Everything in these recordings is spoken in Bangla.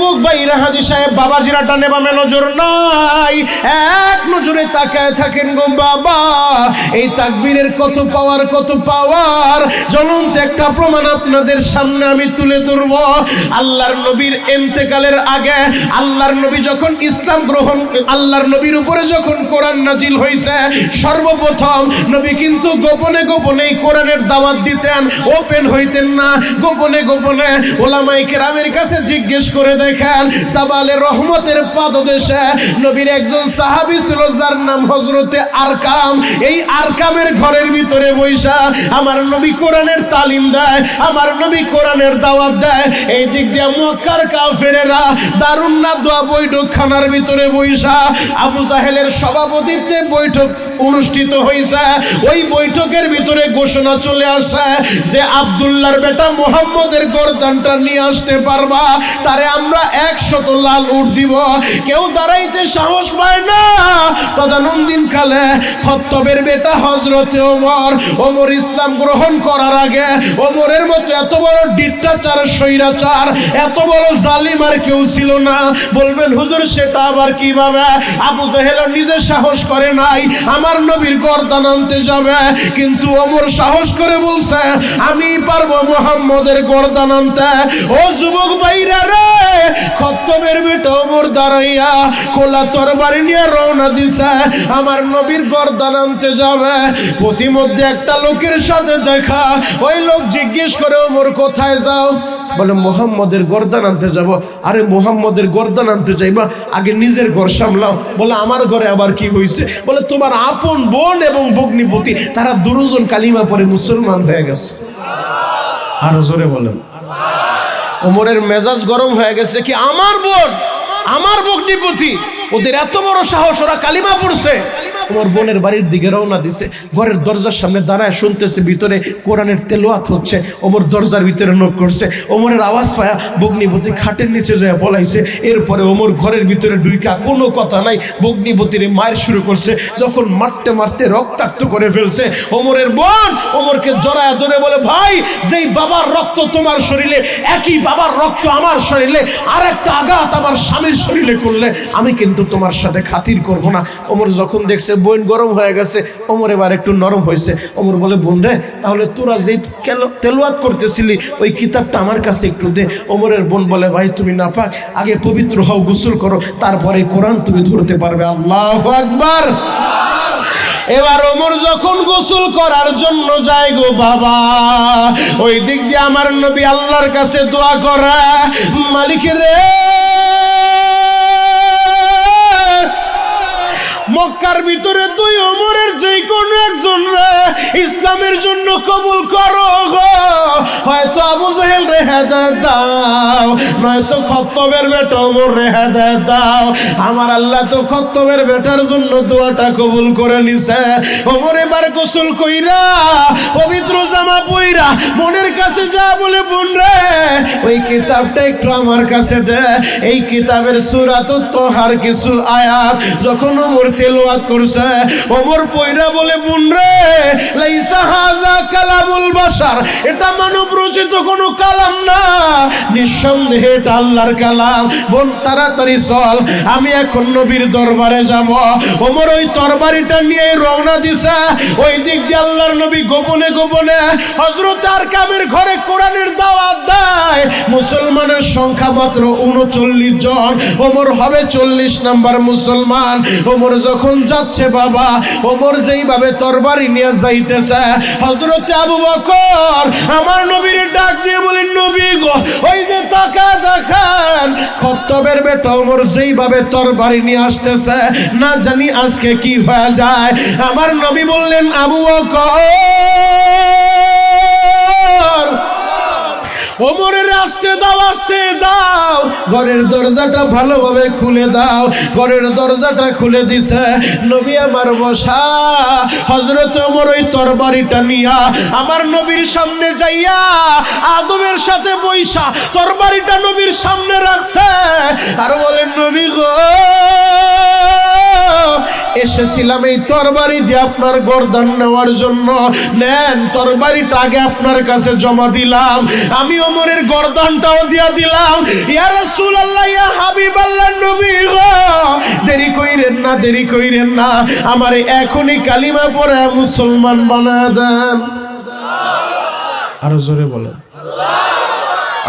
যুবক ভাইরা, হাজী সাহেব, বাবাজিরা টানে বামে নজর নাই, এক নজরে তাকায় থাকেন গো বাবা। এই তাকবীরের কত পাওয়ার, কত পাওয়ার! জ্বলন্ত একটা প্রমাণ আপনাদের সামনে আমি তুলে ধরব। আল্লাহর নবীর ইন্তেকালের আগে, আল্লাহর নবী যখন ইসলাম গ্রহণ, আল্লাহর নবীর উপরে যখন কোরআন নাজিল হয়েছে, সর্বপ্রথম নবী কিন্তু গোপনে গোপনে কোরআনের দাওয়াত দিতেন, ওপেন হইতেন না, গোপনে গোপনে। ওলামায়ে কেরামের কাছে জিজ্ঞেস করে দেখেন, জাবালে রহমতের পাদদেশে নবীর একজন সাহাবী ছিল যার নাম হযরতে আরকাম। এই আরকামের ঘরের ভিতরে বৈশা আমার নবী কোরআনের তালিম দেয়, আমার নবী কোরআনের দাওয়াত দেয়। এই দিক দিয়ে মক্কার কাফেরেরা দারুন নাদওয়া বৈঠকখানার ভিতরে বৈশা আবু জাহেলের সভাপতিত্বে বৈঠক অনুষ্ঠিত হয়েছে। ওই বৈঠকের ভিতরে ঘোষণা চলে আসে যে আব্দুল্লাহর বেটা মুহাম্মদের গর্দানটা নিয়ে আসতে পারবা, তারে আমরা 100 লাল উট দিব। কেউ দাঁড়াইতে সাহস পায় না। তদানন্দিন কালে খত্তবের বেটা হযরতে ওমর, ওমর ইসলাম গ্রহণ করার আগে ওমরের মতো এত বড় ডিক্টাচার, স্বৈরাচার, এত বড় জালিম আর কেউ ছিল না। বলবেন হুজুর সেটা আবার কিভাবে? আবু জাহেল নিজে সাহস করে নাই আমার নবীর গর্দান আনতে যাবে, কিন্তু ওমর সাহস করে বলছে আমি পারবো মুহাম্মদের গর্দান আনতে। ও যুবক ভাইরা রে, খত্তবের বেটা ওমর দাঁড়াইয়া খোলা তরবারি নিয়ে রওনা দিছে, আমার নবীর গর্দান আনতে যাবে। প্রতিমধ্যে একটা লোকের সাথে দেখা, ওই লোক জিজ্ঞেস করে ওমর কোথায় যাও? বলে মুহাম্মদের গর্দান আনতে যাব। আরে মুহাম্মদের গর্দান আনতে যাইবা, আগে নিজের ঘর সামলাও। বলে আমার ঘরে আবার কি হয়েছে? বলে তোমার আপন বোন এবং ভগ্নিপতি তারা দুজন কালিমা পড়ে মুসলমান হয়ে গেছে। আরো জোরে বলেন। ওমরের মেজাজ গরম হয়ে গেছে, কি আমার বোন, আমার ভগ্নিপতি, ওদের এত বড় সাহস, ওরা কালিমা পড়ছে। ওমর বোনের বাড়ির দিকে রওনা দিছে, ঘরের দরজার সামনে দাঁড়ায় শুনতেছে ভিতরে কোরআনের তেলাওয়াত হচ্ছে। ওমর দরজার ভিতরে নক করছে, ওমরের আওয়াজ পায়া ভগ্নিপতি খাটের নিচে যায় পলাইছে। এরপরে ওমর ঘরের ভিতরে ঢুইকা কোনো কথা নাই ভগ্নিপতির মায়ের শুরু করছে। যখন মারতে মারতে রক্তাক্ত করে ফেলছে, ওমরের বোন ওমরকে জড়ায় ধরে বলে, ভাই যেই বাবার রক্ত তোমার শরীরে, একই বাবার রক্ত আমার শরীরে, আর একটা আঘাত আমার স্বামীর শরীরে করলে আমি কিন্তু তোমার সাথে খাতির করব না। ওমর যখন দেখছে বোন গরম হয়ে গেছে, ওমর এবার একটু নরম হয়েছে। ওমর বলে, বোন রে, তাহলে তোরা যেই তেলাওয়াত করতেছিলি ওই কিতাবটা আমার কাছে একটু দে। ওমরের বোন বলে, ভাই তুমি নাপাক, আগে পবিত্র হও, গোসল করো, তারপরে কোরআন তুমি ধরতে পারবে। আল্লাহু আকবার। এবার ওমর যখন গোসল করার জন্য যায় গো বাবা, ওই দিক দিয়ে আমার নবী আল্লাহর কাছে দোয়া করে, মালিক রে, মক্কার ভিতরে তুই ওমরের যে কোনো একজন রে ইসলামের জন্য কবুল করো গো। হয়তো আবু জাহেল রে হেদায়েত দাও, নয়তো খত্তবের বেটা ওমর রে হেদায়েত দাও। আমার আল্লাহ তো খত্তবের বেটার জন্য দোয়াটা কবুল করে নিছে। ওমর এবার গোসল কইরা পবিত্র জামা পইরা বোনের কাছে যা বলে, বোন রে ওই কিতাবটা একটু আমার কাছে দে। এই কিতাবের সূরাতুত তাহার কিছু আয়াত যখন ওমর তেলাওয়াত করছে, ওমর পয়রা বলে, বোন রে লাইসা হাযা কালামুল বাশার, এটা মানব রচিত কোনো কালাম না, নিঃসন্দেহে এটা আল্লাহর কালাম। বোন তাড়াতাড়ি চল, আমি এখন নবীর দরবারে যাব। ওমর ওই তরবারিটা নিয়ে রওনা দিছে। ওই দিক দিয়ে আল্লাহর নবী গোপনে গোপনে হযরত আরকামের ঘরে কোরআনের দাওয়াত দেয়। মুসলমানের সংখ্যা মাত্র 39 জন, ওমর হবে 40 নাম্বার মুসলমান। ওমর যখন যাচ্ছে বাবা, ওমর যেইভাবে তরবারি নিয়ে যাইতেছে, হযরত আবু বকর আমার নবীর ডাক দিয়ে বলেন, নবী গো, ওই যে তাকা দেখেন খত্তবের বেটা ওমর যেইভাবে তরবারি নিয়ে আসতেছে, না জানি আজকে কি হয়ে যায়। আমার নবী বললেন, আবু বকর, ওমরের আসতে দাও, আসতে দাও, ঘরের দরজাটা ভালোভাবে খুলে দাও। ঘরের দরজাটা খুলে দিছে। নবী আমার বসা, হযরত ওমর ওই তরবারিটা নিয়া আমার নবীর সামনে যাইয়া আদবের সাথে বইসা তরবারিটা নবীর সামনে রাখছে আর বলেন, নবী গো, এসেছিলাম এই তরবারি দিয়ে আপনার গর্দান নেওয়ার জন্য, নেন তরবারিটা আগে আপনার কাছে জমা দিলাম, আমি ওমরের গর্দানটাও দিয়া দিলাম। ইয়া রাসূলুল্লাহ, ইয়া হাবিবাল্লাহ, নবী গো, দেরি কইরেন না, দেরি কইরেন না, আমারে এখনই কালিমা পড়ে মুসলমান বানায় দেন। আরো জোরে বলেন,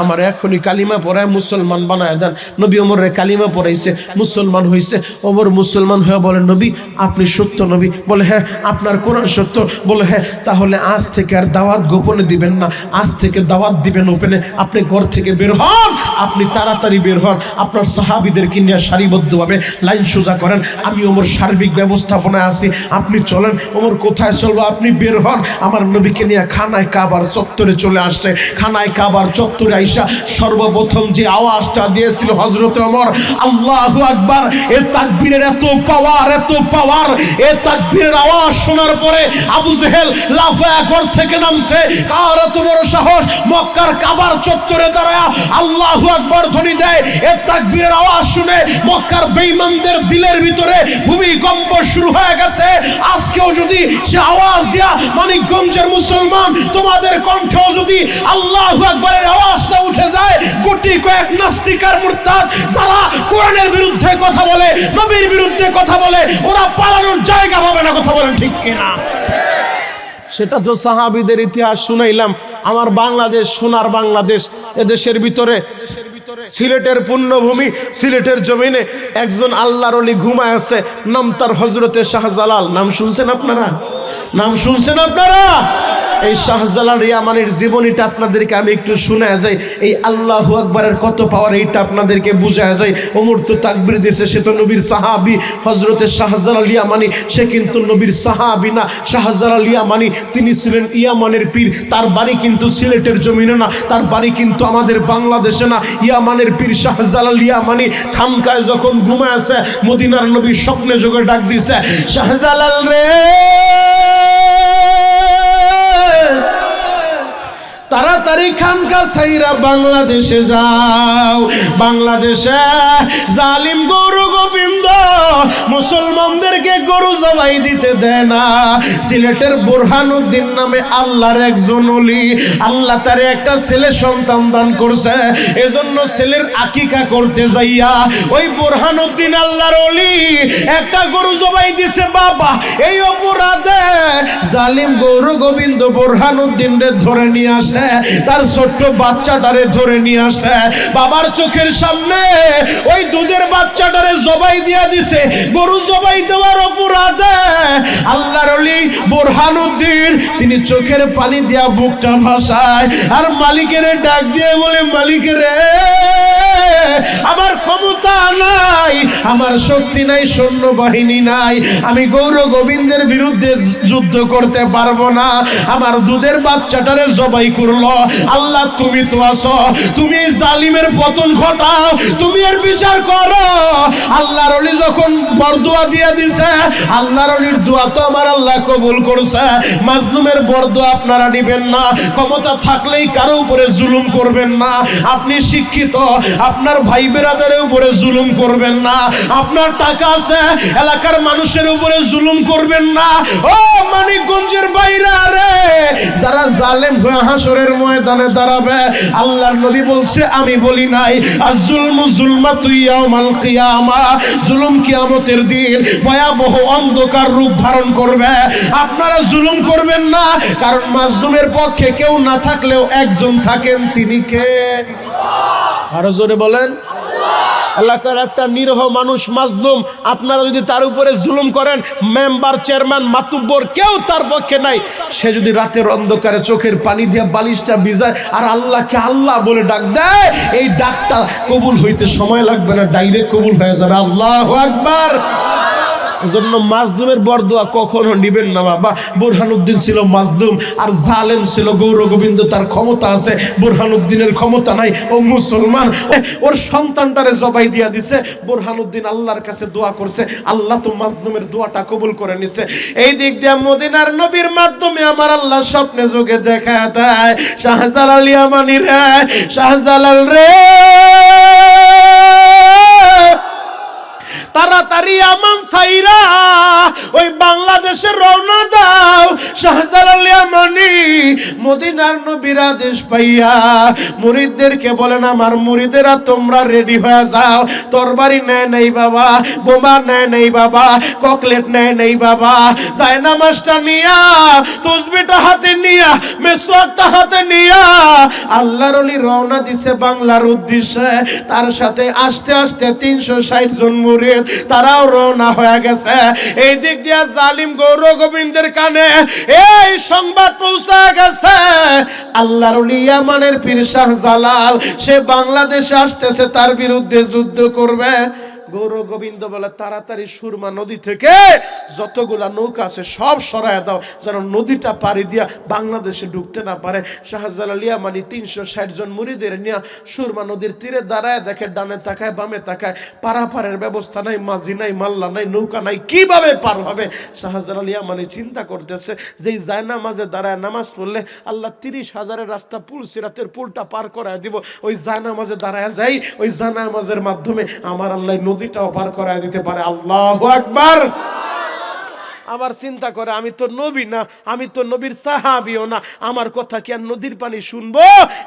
আমার এখনই কালিমা পড়ায় মুসলমান বানায় দেন। নবী ওমরের কালিমা পড়াইছে, মুসলমান হইছে। ওমর মুসলমান হয়ে বলে, নবী আপনি সত্য নবী? বলে হ্যাঁ। আপনার কোরআন সত্য? বলে হ্যাঁ। তাহলে আজ থেকে আর দাওয়াত গোপনে দিবেন না, আজ থেকে দাওয়াত দিবেন ওপেনে। আপনি ঘর থেকে বের হন, আপনি তাড়াতাড়ি বের হন, আপনার সাহাবীদেরকে নিয়ে সারিবদ্ধভাবে লাইন সোজা করেন, আমি ওমর সার্বিক ব্যবস্থাপনায় আছি, আপনি চলেন। ওমর কোথায় চলবো? আপনি বের হন। আমার নবীকে নিয়ে খানায় কাবার চত্বরে চলে আসছে। খানায় কাবার চত্বরে আইসা সর্বপ্রথম যে আওয়াজটা দিয়েছিল হযরত ওমর, আল্লাহু আকবার। এ তাকবীরের এত পাওয়ার, এত পাওয়ার, এ তাকবীরের আওয়াজ শোনার পরে আবু জেহেল লাফায়া ঘর থেকে নামছে। কার এত বড় সাহস মক্কার কাবার চত্বরে দাঁড়ায়া আল্লাহু আকবার ধ্বনি দেয়? এ তাকবীরের আওয়াজ শুনে মক্কার বেঈমানদের দিলের ভিতরে ভূমিকম্প শুরু হয়ে গেছে। আজকেও যদি সে আওয়াজ দিয়া মানিকগঞ্জের মুসলমান তোমাদের কণ্ঠেও যদি আল্লাহু আকবারের আওয়াজটা উঠে যায়, গুটি কয়েক নাস্তিক আর মুরতাদ যারা কোরআনের বিরুদ্ধে কথা বলে, নবীর বিরুদ্ধে কথা বলে, ওরা পালানোর জায়গা পাবে না। কথা বলেন ঠিক কিনা? সেটা তো সাহাবীদের ইতিহাস শুনাইলাম। আমার বাংলাদেশ, সোনার বাংলাদেশ, এদেশের ভিতরে সিলেটের পুণ্যভূমি, সিলেটের জমিনে একজন আল্লাহর ওলি ঘুমায় আছে, নাম তার হযরতে শাহজালাল। নাম শুনছেন আপনারা? নাম শুনছেন আপনারা? এই শাহজালাল ইয়ামানির জীবনীটা আপনাদেরকে আমি একটু শোনায় যাই। এই আল্লাহু আকবারের কত পাওয়ার এইটা আপনাদেরকে বুঝায় যায়। ওমর তো তাকবীর দিয়েছে, সে তো নবীর সাহাবী। হযরতে শাহজালাল ইয়ামানি সে কিন্তু নবীর সাহাবী না। শাহজালাল ইয়ামানি তিনি ছিলেন ইয়ামানের পীর। তার বাড়ি কিন্তু সিলেটের জমিনে না, তার বাড়ি কিন্তু আমাদের বাংলাদেশে না। ইয়ামানের পীর শাহজালাল ইয়ামানি খানকায় যখন ঘুমায় আছে, মদিনার নবী স্বপ্নে যোগে ডাক দিছে, শাহজালাল রে, তাড়াতাড়ি খানকা ছাইরা বাংলাদেশে যাও। বাংলাদেশে জালিম গরু গোবিন্দ মুসলমানদেরকে গরু জবাই দিতে দেয় না। সিলেটের বুরহানুদ্দিন নামে আল্লাহর একজন ওলি, আল্লাহ তারে একটা ছেলে সন্তান দান করছে, এজন্য ছেলের আকিকা করতে যাইয়া ওই বুরহানুদ্দিন আল্লাহর ওলি একটা গরু জবাই দিছে। বাবা, এই অপরাধে জালিম গরু গোবিন্দ বুরহানুদ্দিনরে ধরে নিয়ে আসে, তার ছোট্ট বাচ্চাটারে ধরে নিয়ে আসে। বাবার চোখের সামনে ওই দুধের বাচ্চাটারে জবাই দিয়া দিছে। গরু জবাই দেওয়ার অপরাধে আল্লাহর ওলি বুরহানুদ্দিন তিনি চোখের পানি দিয়া বুকটা ভাসায়, আর মালিকের ডাক দিয়ে বলে, মালিকের আমার ক্ষমতা নাই, আমার শক্তি নাই, সৈন্যবাহিনী নাই, আমি গৌর গোবিন্দের বিরুদ্ধে যুদ্ধ করতে পারবো না। আমার দুধের বাচ্চাটারে জবাই করলো। আল্লাহ তুমি তো আছো, তুমি এই জালিমের পতন ঘটাও, তুমি এর বিচার করো। আল্লাহর ওলি যখন বরদোয়া দিয়ে দিছে, আল্লাহর ওলির দোয়া তো আমার আল্লাহ কবুল করছে। মাজলুমের বরদোয়া আপনারা নিবেন না। ক্ষমতা থাকলেই কারো উপরে জুলুম করবেন না। আপনি শিক্ষিত, আপনার ভাই বেরাদারের উপরে জুলুম করবেন না। আপনার টাকা আছে, এলাকার মানুষের উপরে জুলুম করবেন না। ও মানিকগঞ্জের বাইরা রে, যারা জালেম হয়ে হাসরের ময়দানে দাঁড়াবে, আল্লাহর নবী বলছে, আমি বলি নাই, আয-যুলমু যুলমাতু ইয়াউমাল কিয়ামা, জুলুম কিয়ামতের দিন ভয়াবহ অন্ধকার রূপ ধারণ করবে। আপনারা জুলুম করবেন না, কারণ মাজলুমের পক্ষে কেউ না থাকলেও একজন থাকেন, তিনি কে? আরো জোরে বলেন। এলাকার একটা নিরহ মানুষ মাজলুম, আপনারা যদি তার উপরে জুলুম করেন, মেম্বার, চেয়ারম্যান, মাতুব্বর কেউ তার পক্ষে নাই। সে যদি রাতের অন্ধকারে চোখের পানি দিয়ে বালিশটা ভিজায় আর আল্লাহকে আল্লাহ বলে ডাক দেয়, এই ডাকটা কবুল হইতে সময় লাগবে না, ডাইরেক্ট কবুল হয়ে যাবে। আল্লাহু আকবার। এজন্য মাজলুমের বরদোয়া কখনো নিবেন না বাবা। বুরহানুদ্দিন ছিল মাজলুম, আর জালেম ছিল গৌর গোবিন্দ। তার ক্ষমতা আছে, বুরহানুদ্দিনের ক্ষমতা নাই। ও মুসলমান, ওর সন্তানটারে জবাই দিয়া দিছে। বুরহানুদ্দিন আল্লাহর কাছে দোয়া করছে, আল্লাহ তো মাজলুমের দোয়াটা কবুল করে নিছে। এই দিক দিয়ে মদিনার নবীর মাধ্যমে আমার আল্লাহ স্বপ্নে যোগে দেখা দেয়, শাহজালাল ইয়ামানি রে, শাহজালাল রে, তাড়াতাড়ি আমান সাইরা বাংলাদেশে রওনা দাও। শাহজালাল ইয়ামানি মদিনার নবীর আদেশ পাইয়া মুরিদদেরকে বলেন, আমার মুরিদেরা তোমরা রেডি হয়ে যাও। তরবারি নেয় নেই বাবা, বোমা নেয় নেই বাবা, ককলেট নেয় নেই বাবা, জায়নামাজটা নিয়া, তসবিহটা হাতে নিয়া, মেসওয়াকটা হাতে নিয়া আল্লাহর ওলি রওনা দিছে বাংলার উদ্দেশ্যে। তার সাথে আস্তে আস্তে 360 জন মুরিদ তারাও রওনা হয়ে গেছে। এই দিক দিয়া জালিম গৌর গোবিন্দের কানে এই সংবাদ পৌঁছা গেছে, আল্লাহর ওলি ইয়ামানের পীর শাহজালাল সে বাংলাদেশে আসতেছে, তার বিরুদ্ধে যুদ্ধ করবে। গৌর গোবিন্দ বলে, তাড়াতাড়ি সুরমা নদী থেকে যতগুলা নৌকা আছে সব সরায় দাও, যেন নদীটা পাড়ি দিয়া বাংলাদেশে ঢুকতে না পারে। শাহজালাল ইয়ামানি 360 জন মুরিদের নিয়ে সুরমা নদীর তীরে দাঁড়ায় দেখে, ডানে তাকায় বামে তাকায়, পারাপারের ব্যবস্থা নাই, মাঝি নাই, মাল্লা নাই, নৌকা নাই, কিভাবে পার হবে? শাহজালাল ইয়ামানি চিন্তা করতেছে, যেই জায়নামাজে দাঁড়ায় নামাজ পড়লে আল্লাহ 30,000-এর রাস্তা পুল সিরাতের পুলটা পার করায় দিব, ওই জায়নামাজে দাঁড়ায় যাই, ওই জায়নামাজের মাধ্যমে আমার আল্লাহ নদীটাও পার করায় দিতে পারে। আল্লাহু আকবার। আবার চিন্তা করে, আমি তো নবী না, আমি তো নবীর সাহাবীও না, আমার কথা কি আর নদীর পানি শুনবো?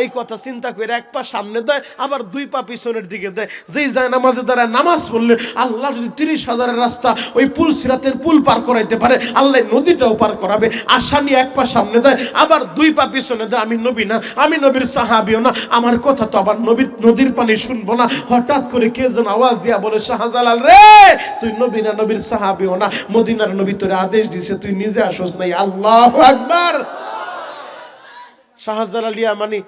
এই কথা চিন্তা করে এক পা সামনে দেয়, আবার 2 পা পিছনের দিকে দেয়। যেই যায় নামাজে দ্বারা নামাজ পড়লে আল্লাহ যদি 30,000-এর রাস্তা ওই পুল সিরাতের পুল পার করাইতে পারে, আল্লাহ নদীটাও পার করাবে। আশা নিয়ে এক পা সামনে দেয়, আবার 2 পা পিছনে দেয়। আমি নবী না, আমি নবীর সাহাবীও না, আমার কথা তো আবার নদীর পানি শুনবো না। হঠাৎ করে কে যেন আওয়াজ দিয়া বলে, শাহজালাল রে, তুই নবী না, নবীর সাহাবীও না, মদিনার নবী তোরে আদেশ দিছে, তুই নিজে আসোস নাই। আল্লাহু আকবার। শাহজালাল ইয়ামানি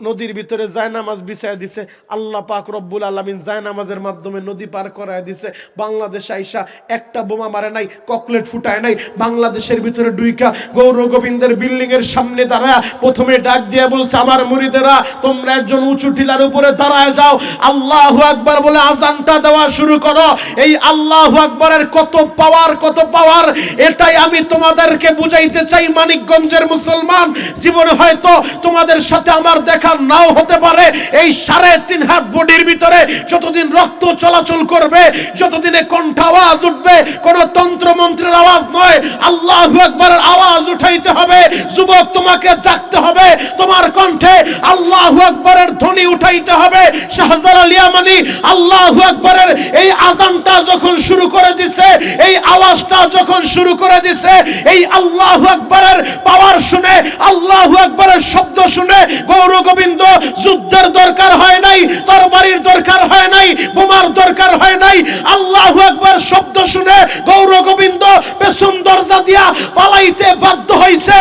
নদীর ভিতরে জায়নামাজ বিছায় দিছে, আল্লাহ পাক রব্বুল আলামিন জায়নামাজের মাধ্যমে নদী পার করায় দিছে। বাংলাদেশ আইসা একটা বোমা মারে নাই, ককলেট ফুটায় নাই, বাংলাদেশের ভিতরে ডুইকা গৌর গোবিন্দের বিল্ডিং এর সামনে দাঁড়ায় প্রথমে ডাক দিয়ে বলছে, আমার মুরিদেরা তোমরা একজন উঁচু টিলার উপরে দাঁড়ায় যাও, আল্লাহু আকবার বলে আজানটা দেওয়া শুরু করো। এই আল্লাহু আকবারের কত পাওয়ার, কত পাওয়ার, এটাই আমি তোমাদেরকে বুঝাইতে চাই। মানিকগঞ্জের মুসলমান, জীবনে হয়তো তোমাদের সাথে আমার দেখা নাও হতে পারে, এই 3.5 হাত বডির ভিতরে যতদিন রক্ত চলাচল করবে, যতদিনে কণ্ঠ আওয়াজ উঠবে, কোন তন্ত্র মন্ত্রের আওয়াজ নয়, আল্লাহু আকবারের আওয়াজ উঠাইতে হবে। যুবক, তোমাকে জাগতে হবে, তোমার কণ্ঠে আল্লাহু আকবারের ধ্বনি উঠাইতে হবে। শাহজালাল ইয়ামানি আল্লাহু আকবারের এই আযানটা যখন শুরু করে দিছে, এই আওয়াজটা যখন শুরু করে দিছে, এই আল্লাহু আকবারের পাওয়ার শুনে, আল্লাহু আকবারের শব্দ শুনে গৌর গোবিন্দ যুদ্ধের দরকার হয় নাই, তরবারির দরকার হয় নাই, বোমার দরকার হয় নাই। আল্লাহু আকবার শব্দ শুনে গৌর গোবিন্দ পেছন দরজা দিয়া পালাইতে বাধ্য হইছে।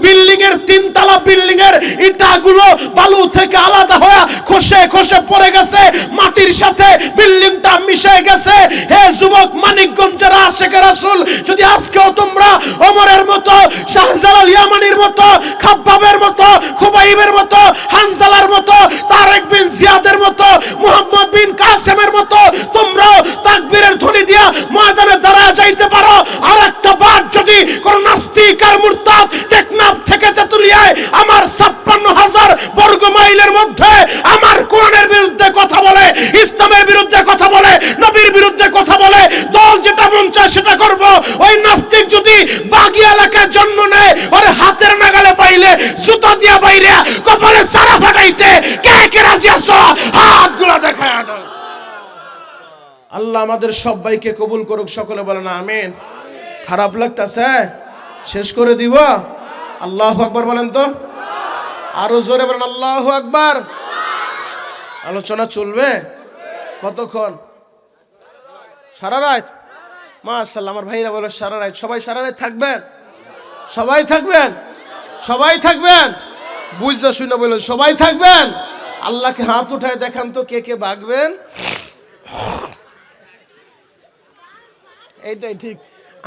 বিল্ডিং এর 3 তলা বিল্ডিং এর ইটাগুলো বালু থেকে আলাদা হয়ে খসে খসে পড়ে গেছে, মাটির সাথে বিল্ডিংটা মিশে গেছে। হে যুবক, মানিকগঞ্জের আশিক রাসূল, যদি আজকেও তোমরা ওমরের মতো, শাহজালাল ইয়ামানির মতো, খাব্বাবের মতো, খুবাইবের মতো, হানজালার মতো, তারেক বিন জিয়াদের মতো, মুহাম্মদ বিন কাসেমের মতো তোমরাও তাকবীরের ধ্বনি দিয়া ময়দানে দাঁড়ায় যাইতে পারো। আর একটা বার যদি কোন নাস্তিক আর মুরতাদ টেকনাফ থেকে তেতুলিয়ায় আমার 56,000 বর্গ মাইলের মধ্যে আমার কোরআনের বিরুদ্ধে কথা বলে, ইসলামের বিরুদ্ধে কথা বলে, নবীর বিরুদ্ধে কথা বলে, দল যেটা মন চায় সেটা করব। ওই নাস্তিক যদি বাগি এলাকায় জন্ম নেয়, ওর হাতের নাগালে পাইলে জুতা দিয়া বাইরে কপালে সারা ফাটাইতে কে কে রাজি আছো? হাতগুলো দেখায় দাও। আল্লাহ আমাদের সবাইকে কবুল করুক, সকলে বলেন আমিন। খারাপ লাগতেছে? শেষ করে দিব? আল্লাহু আকবার বলেন তো, আরো জোরে বলেন আল্লাহু আকবার। আলোচনা চলবে কতক্ষণ? সারা রাত? মাশাআল্লাহ, আমার ভাইরা বলে সারা রাত। সবাই সারা রাত থাকবেন? সবাই থাকবেন? সবাই থাকবেন? বুঝতে শুনে বলেন সবাই থাকবেন। আল্লাহকে হাত উঠায় দেখান তো কে কে ভাগবেন। এইটাই ঠিক,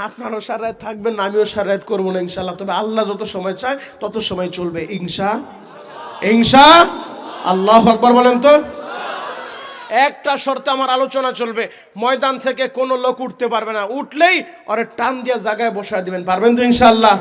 আপনারও সারা রাত থাকবেন, আমিও সারা রাত করবো না ইনশাআল্লাহ। তবে আল্লাহ যত সময় চায় তত সময় চলবে ইনশা আল্লাহু আকবার বলেন তো। একটা শর্তে আমার আলোচনা চলবে, ময়দান থেকে কোনো লোক উঠতে পারবে না, উঠলেই ওরে টান দিয়ে জায়গায় বসায় দিবেন। পারবেন তো ইনশাআল্লাহ?